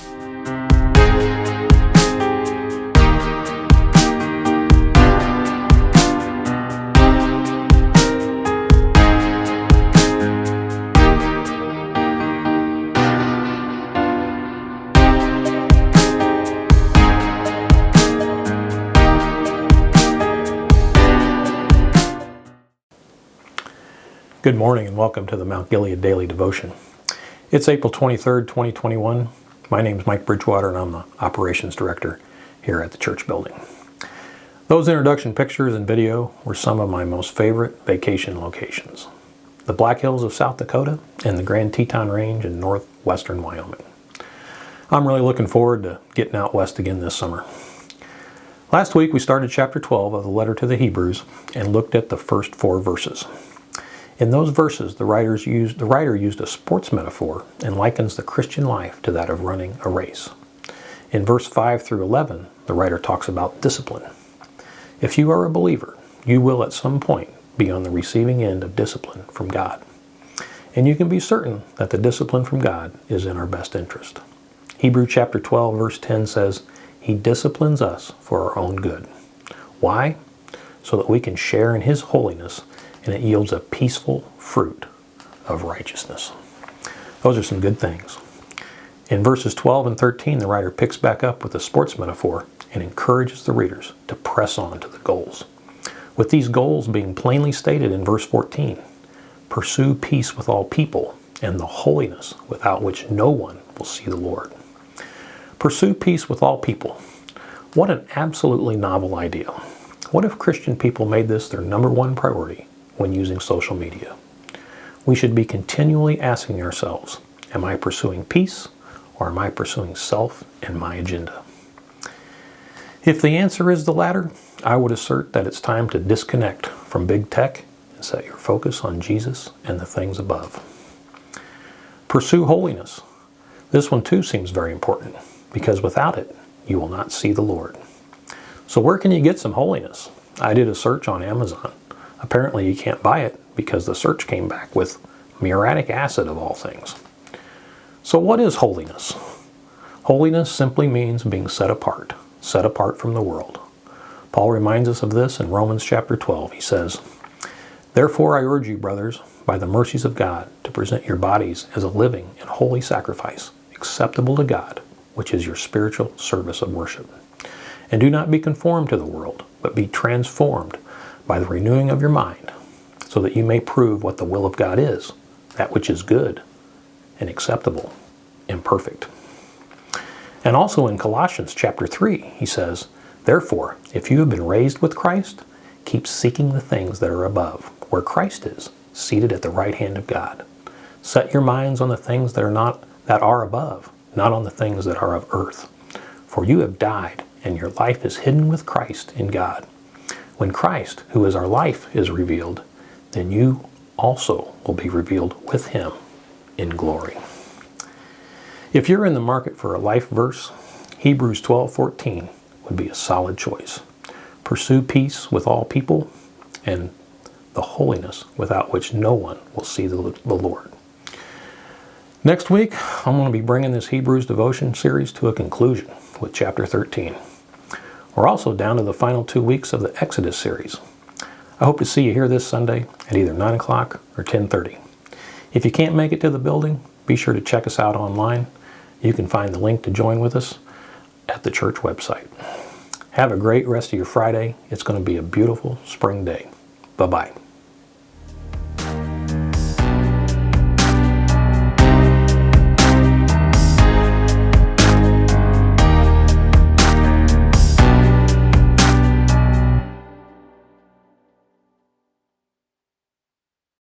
Good morning and welcome to the Mount Gilead Daily Devotion. It's April 23rd, 2021. My name is Mike Bridgewater and I'm the Operations Director here at the church building. Those introduction pictures and video were some of my most favorite vacation locations. The Black Hills of South Dakota and the Grand Teton Range in northwestern Wyoming. I'm really looking forward to getting out west again this summer. Last week we started chapter 12 of the letter to the Hebrews and looked at the first 4 verses. In those verses, the writer used a sports metaphor and likens the Christian life to that of running a race. In verse 5 through 11, the writer talks about discipline. If you are a believer, you will at some point be on the receiving end of discipline from God. And you can be certain that the discipline from God is in our best interest. Hebrews chapter 12 verse 10 says, He disciplines us for our own good. Why? So that we can share in His holiness and it yields a peaceful fruit of righteousness. Those are some good things. In verses 12 and 13, the writer picks back up with the sports metaphor and encourages the readers to press on to the goals. With these goals being plainly stated in verse 14, pursue peace with all people and the holiness without which no one will see the Lord. Pursue peace with all people. What an absolutely novel idea. What if Christian people made this their number one priority when using social media? We should be continually asking ourselves, am I pursuing peace or am I pursuing self and my agenda? If the answer is the latter, I would assert that it's time to disconnect from big tech and set your focus on Jesus and the things above. Pursue holiness. This one too seems very important because without it, you will not see the Lord. So where can you get some holiness? I did a search on Amazon. Apparently you can't buy it because the search came back with muriatic acid of all things. So what is holiness? Holiness simply means being set apart from the world. Paul reminds us of this in Romans chapter 12. He says, Therefore I urge you, brothers, by the mercies of God, to present your bodies as a living and holy sacrifice, acceptable to God, which is your spiritual service of worship. And do not be conformed to the world, but be transformed by the renewing of your mind, so that you may prove what the will of God is, that which is good and acceptable and perfect. And also in Colossians chapter 3, he says, Therefore, if you have been raised with Christ, keep seeking the things that are above, where Christ is, seated at the right hand of God. Set your minds on the things that are above, not on the things that are of earth. For you have died, and your life is hidden with Christ in God. When Christ, who is our life, is revealed, then you also will be revealed with Him in glory. If you're in the market for a life verse, Hebrews 12:14 would be a solid choice. Pursue peace with all people and the holiness without which no one will see the Lord. Next week, I'm going to be bringing this Hebrews devotion series to a conclusion with chapter 13. We're also down to the final 2 weeks of the Exodus series. I hope to see you here this Sunday at either 9 o'clock or 10:30. If you can't make it to the building, be sure to check us out online. You can find the link to join with us at the church website. Have a great rest of your Friday. It's going to be a beautiful spring day. Bye-bye.